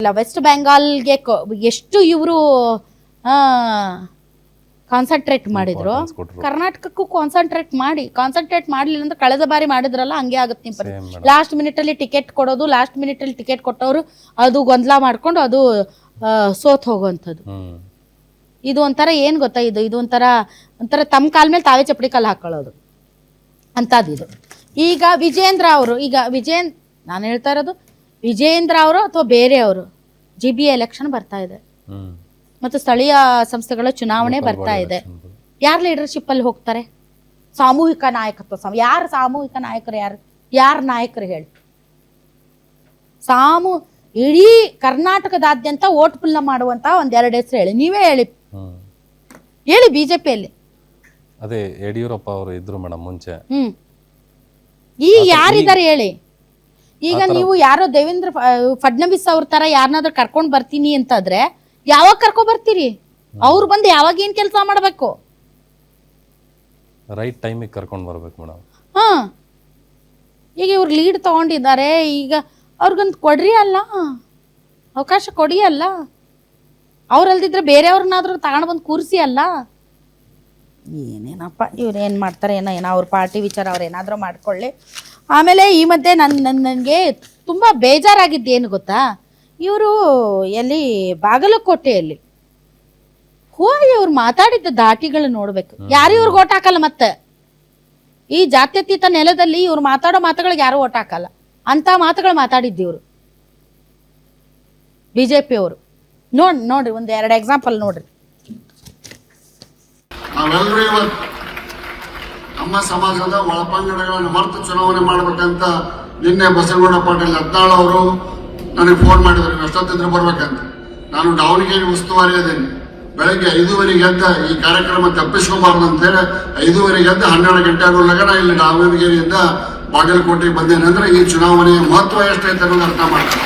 ಇಲ್ಲ ವೆಸ್ಟ್ ಬೆಂಗಾಲ್ಗೆ ಎಷ್ಟು ಇವರು ಕಾನ್ಸಂಟ್ರೇಟ್ ಮಾಡಿದ್ರು, ಕರ್ನಾಟಕಕ್ಕೂ ಕಾನ್ಸಂಟ್ರೇಟ್ ಮಾಡಲಿಲ್ಲ ಅಂದ್ರೆ ಕಳೆದ ಬಾರಿ ಮಾಡಿದ್ರಲ್ಲ ಹಂಗೆ ಆಗುತ್ತೆ ನಿಮ್ಮ ಲಾಸ್ಟ್ ಮಿನಿಟ್ ಅಲ್ಲಿ ಟಿಕೆಟ್ ಕೊಡೋದು, ಲಾಸ್ಟ್ ಮಿನಿಟ್ ಅಲ್ಲಿ ಟಿಕೆಟ್ ಕೊಟ್ಟವರು ಅದು ಗೊಂದಲ ಮಾಡ್ಕೊಂಡು ಅದು ಸೋತ್ ಹೋಗುವಂಥದ್ದು. ಇದು ಒಂಥರ ಏನ್ ಗೊತ್ತಾ, ಇದು ಒಂಥರ ತಮ್ಮ ಕಾಲ ಮೇಲೆ ತಾವೇ ಚಪ್ಪಡಿ ಕಲ್ಲು ಹಾಕೊಳ್ಳೋದು ಅಂತದ್ದು ಇದು. ಈಗ ವಿಜೇಂದ್ರ ಅವರು, ನಾನು ಹೇಳ್ತಾ ಇರೋದು ವಿಜೇಂದ್ರ ಅವರು ಅಥವಾ ಬೇರೆಯವರು, GBA ಎಲೆಕ್ಷನ್ ಬರ್ತಾ ಇದೆ ಮತ್ತು ಸ್ಥಳೀಯ ಸಂಸ್ಥೆಗಳ ಚುನಾವಣೆ ಬರ್ತಾ ಇದೆ. ಯಾರು ಲೀಡರ್ಶಿಪ್ ಅಲ್ಲಿ ಹೋಗ್ತಾರೆ? ಸಾಮೂಹಿಕ ನಾಯಕತ್ವ. ಯಾರು ಸಾಮೂಹಿಕ ನಾಯಕರು? ಯಾರು ನಾಯಕರು ಹೇಳಿ? ಇಡೀ ಕರ್ನಾಟಕದಾದ್ಯಂತ ಓಟ್ ಪುಲ್ಲ ಮಾಡುವಂತ ಒಂದೆರಡು ಹೆಸರು ಹೇಳಿ, ನೀವೇ ಹೇಳಿ ಬಿಜೆಪಿಯಲ್ಲಿ. ಅದೇ ಯಡಿಯೂರಪ್ಪ ಅವರು ಇದ್ರು ಮೇಡಮ್ ಮುಂಚೆ. ಈಗ ಯಾರಿದ್ದಾರೆ ಹೇಳಿ? ಈಗ ನೀವು ಯಾರೋ ದೇವೇಂದ್ರ ಫಡ್ನವೀಸ್ ಅವ್ರ ತರ ಯಾರನ್ನಾದ್ರೂ ಕರ್ಕೊಂಡ್ ಬರ್ತೀನಿ ಅಂತಂದ್ರೆ ಯಾವಾಗ ಕರ್ಕೊಂಡ್ ಬರ್ತೀರಿ? ಅವ್ರು ಬಂದು ಯಾವಾಗ ಏನ್ ಕೆಲಸ ಮಾಡ್ಬೇಕು? ರೈಟ್ ಟೈಮಿಗೆ ಕರ್ಕೊಂಡ್ ಬರ್ಬೇಕು ಮೇಡಮ್. ಈಗ ಇವ್ರು ಲೀಡ್ ತಗೊಂಡಿದ್ದಾರೆ, ಈಗ ಅವ್ರಿಗೊಂದು ಕೊಡ್ರಿ ಅಲ್ಲ, ಅವಕಾಶ ಕೊಡಿ ಅಲ್ಲ. ಅವ್ರಲ್ದಿದ್ರೆ ಬೇರೆಯವ್ರನ್ನಾದ್ರೂ ತಗೊಂಡು ಬಂದು ಕೂರಿಸಿ ಅಲ್ಲ. ಏನೇನಪ್ಪ ಇವ್ರು ಏನು ಮಾಡ್ತಾರೆ ಏನೋ ಅವ್ರ ಪಾರ್ಟಿ ವಿಚಾರ ಅವ್ರು ಏನಾದರೂ ಮಾಡ್ಕೊಳ್ಳಿ. ಆಮೇಲೆ ಈ ಮಧ್ಯೆ ನನಗೆ ತುಂಬ ಬೇಜಾರಾಗಿದ್ದೇನು ಗೊತ್ತಾ, ಇವರು ಎಲ್ಲಿ ಬಾಗಲಕೋಟೆಯಲ್ಲಿ ಹೋಗಿ ಇವ್ರು ಮಾತಾಡಿದ್ದ ದಾಟಿಗಳು ನೋಡ್ಬೇಕು. ಯಾರು ಇವ್ರಿಗೆ ಓಟ್ ಹಾಕಲ್ಲ. ಮತ್ತೆ ಈ ಜಾತ್ಯತೀತ ನೆಲದಲ್ಲಿ ಇವ್ರು ಮಾತಾಡೋ ಮಾತುಗಳಿಗೆ ಯಾರು ಓಟ್ ಹಾಕಲ್ಲ ಅಂತ ಮಾತುಗಳು ಮಾತಾಡಿದ್ದೀವ್ರು ಬಿಜೆಪಿ ಅವರು. ನೋಡ್ರಿ ಒಂದ್ ಎರಡು ಎಕ್ಸಾಂಪಲ್ ನೋಡ್ರಿ. ನಾವೆಲ್ಲರೂ ಇವತ್ತು ನಮ್ಮ ಸಮಾಜದ ಒಳಪಂಗಡಗಳನ್ನು ಮರೆತು ಚುನಾವಣೆ ಮಾಡ್ಬೇಕಂತ ನಿನ್ನೆ ಬಸನಗೌಡ ಪಾಟೀಲ್ ಯತ್ನಾಳ್ ಅವರು ನನಗೆ ಫೋನ್ ಮಾಡಿದ್ರು, ಎಷ್ಟೊತ್ತಿದ್ರೆ ಬರ್ಬೇಕಂತ. ನಾನು ದಾವಣಗೆರೆ ಉಸ್ತುವಾರಿ ಅದೇನೆ. ಬೆಳಗ್ಗೆ 5:30 ಎದ್ದ ಈ ಕಾರ್ಯಕ್ರಮ ತಪ್ಪಿಸ್ಕೋಬಾರ್ದು ಅಂತೇಳಿ 5:30 ಎದ್ದ 12 ಗಂಟೆ ಆಗೋಲಾಗ ನಾ ಇಲ್ಲಿ ದಾವಣಗೆರೆಯಿಂದ ಬಾಗಲಕೋಟೆಗೆ ಬಂದೇನೆ. ಅಂದ್ರೆ ಈ ಚುನಾವಣೆಯ ಮಹತ್ವ ಎಷ್ಟೈತೆ ಅನ್ನೋದು ಅರ್ಥ ಮಾಡ್ತೀನಿ.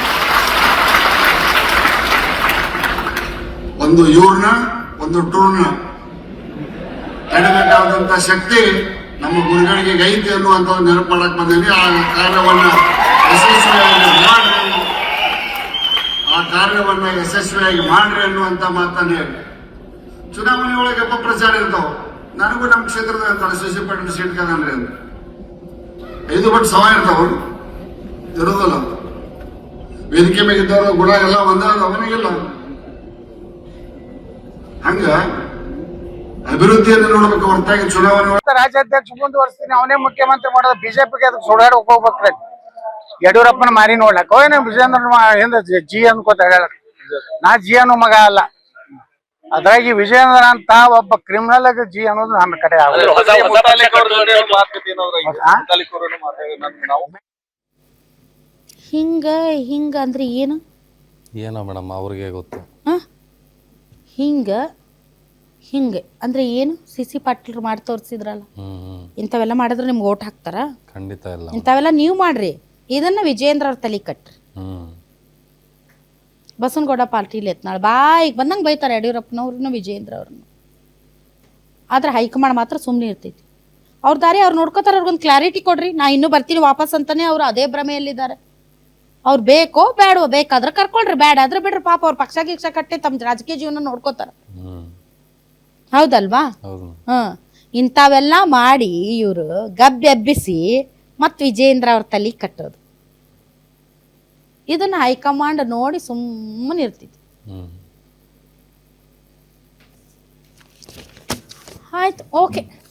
ಒಂದು ಇವ್ರನ್ನ ಒಂದು ಟೂರ್ನ ಎಡಬೇಕಾದಂತ ಶಕ್ತಿ ನಮ್ಮ ಗುರುಗಳಿಗೆ ಐತಿ ಅನ್ನುವಂತ ನೆನಪು ಮಾಡಕ್ ಬಂದೇನೆ. ಆ ಕಾರ್ಯವನ್ನ ಯಶಸ್ವಿಯಾಗಿ ಮಾಡ್ರಿ ಅನ್ನುವಂತ ಮಾತನ್ನ ಹೇಳಿ. ಚುನಾವಣೆ ಒಳಗೆ ಅಪಪ್ರಚಾರ ಇರ್ತಾವ. ನನಗೂ ನಮ್ಮ ಕ್ಷೇತ್ರದ ಅಂತಾರೆ CC ಪಾಟೀಲ್ ಸೀಟ್ ಕದನ್ರಿ ಅಂತ 5 ಬಟ್ ಸಮ ಇರ್ತಾವ, ಇರೋದಲ್ಲ. ವೇದಿಕೆ ಮೇಗಿದ್ದವ್ರ ಗುಣ ಎಲ್ಲ ಒಂದ ಅವನಿಗಿಲ್ಲ. ಹಂಗ ಅಭಿವೃದ್ಧಿಯನ್ನು ನೋಡ್ಬೇಕು ಹೊರತಾಗಿ ಚುನಾವಣೆ. ರಾಜ್ಯಾಧ್ಯಕ್ಷ ಮುಂದುವರಿಸ್ತೀನಿ, ಅವನೇ ಮುಖ್ಯಮಂತ್ರಿ ಮಾಡೋದು. ಬಿಜೆಪಿಗೆ ಅದಕ್ಕೆ ಸುಡಾಡಿ ಹೋಗ್ಬೇಕ್ರಿ. ಯಡಿಯೂರಪ್ಪನ ಮಾರಿ ನೋಡ್ಲಕ್ಕ ಏನು ವಿಜೇಂದ್ರ ಹಿಂದ ಜಿ ಅನ್ಕೋತ ಹೇಳಕ್. ನಾ ಜಿ ಅನ್ನೋ ಮಗ ಅಲ್ಲ. ಅದ್ರಾಗಿ ವಿಜೇಂದ್ರ ಅಂತ ಒಬ್ಬ ಕ್ರಿಮಿನಲ್ ಜಿ ಅನ್ನೋದು ನನ್ನ ಕಡೆ ಹಿಂಗ ಅಂದ್ರೆ ಏನು ಏನೋ ಮೇಡಮ್ ಅವ್ರಿಗೆ ಗೊತ್ತು. ಹಿಂಗೆ ಅಂದ್ರೆ ಏನು? CC ಪಾಟೀಲ್ ಮಾಡಿ ತೋರಿಸಿದ್ರಲ್ಲ, ಇಂಥವೆಲ್ಲ ಮಾಡಿದ್ರೆ ನಿಮ್ಗೆ ಓಟ್ ಹಾಕ್ತಾರ? ಖಂಡಿತ ಇಲ್ಲ. ಇಂಥವೆಲ್ಲ ನೀವು ಮಾಡ್ರಿ. ಇದನ್ನ ವಿಜೇಂದ್ರ ಅವ್ರ ತಲೆ ಕಟ್ರಿ. ಬಸನಗೌಡ ಪಾಟೀಲ್ ಯತ್ನಾಳ್ ಬಾಯಿಗೆ ಬಂದಂಗೆ ಬೈತಾರೆ ಯಡಿಯೂರಪ್ಪನವ್ರನ್ನ ವಿಜೇಂದ್ರ ಅವ್ರನ್ನ. ಆದ್ರೆ ಹೈಕಮಾಂಡ್ ಮಾತ್ರ ಸುಮ್ಮನೆ ಇರ್ತೈತಿ. ಅವ್ರ ದಾರಿ ಅವ್ರು ನೋಡ್ಕೋತಾರೆ. ಅವ್ರಿಗೊಂದು ಕ್ಲಾರಿಟಿ ಕೊಡ್ರಿ, ನಾ ಇನ್ನೂ ಬರ್ತೀನಿ ವಾಪಸ್ ಅಂತಾನೆ ಅವ್ರು ಅದೇ ಭ್ರಮೆಯಲ್ಲಿದ್ದಾರೆ. ಅವ್ರು ಬೇಕೋ ಬೇಡವೋ, ಬೇಕಾದ್ರೆ ಕರ್ಕೊಳ್ರಿ, ಬೇಡ ಆದ್ರೆ ಬಿಡ್ರಿ. ಪಾಪ ಅವ್ರ ಪಕ್ಷ ಗೀಕ್ಷ ಕಟ್ಟಿ ತಮ್ಮ ರಾಜಕೀಯ ಜೀವನ ನೋಡ್ಕೋತಾರ. ಹೌದಲ್ವಾ? ಇಂಥವೆಲ್ಲ ಮಾಡಿ ಇವರು ಗಬ್ಬೆಬ್ಬಿಸಿ ಮತ್ ವಿಜೇಂದ್ರ ಅವ್ರ ತಲೆ ಕಟ್ಟೋದು, ಇದನ್ನ ಹೈಕಮಾಂಡ್ ನೋಡಿ ಸುಮ್ಮನೆ ಇರ್ತಿತ್ತು. ಆಯ್ತು, ಓಕೆ.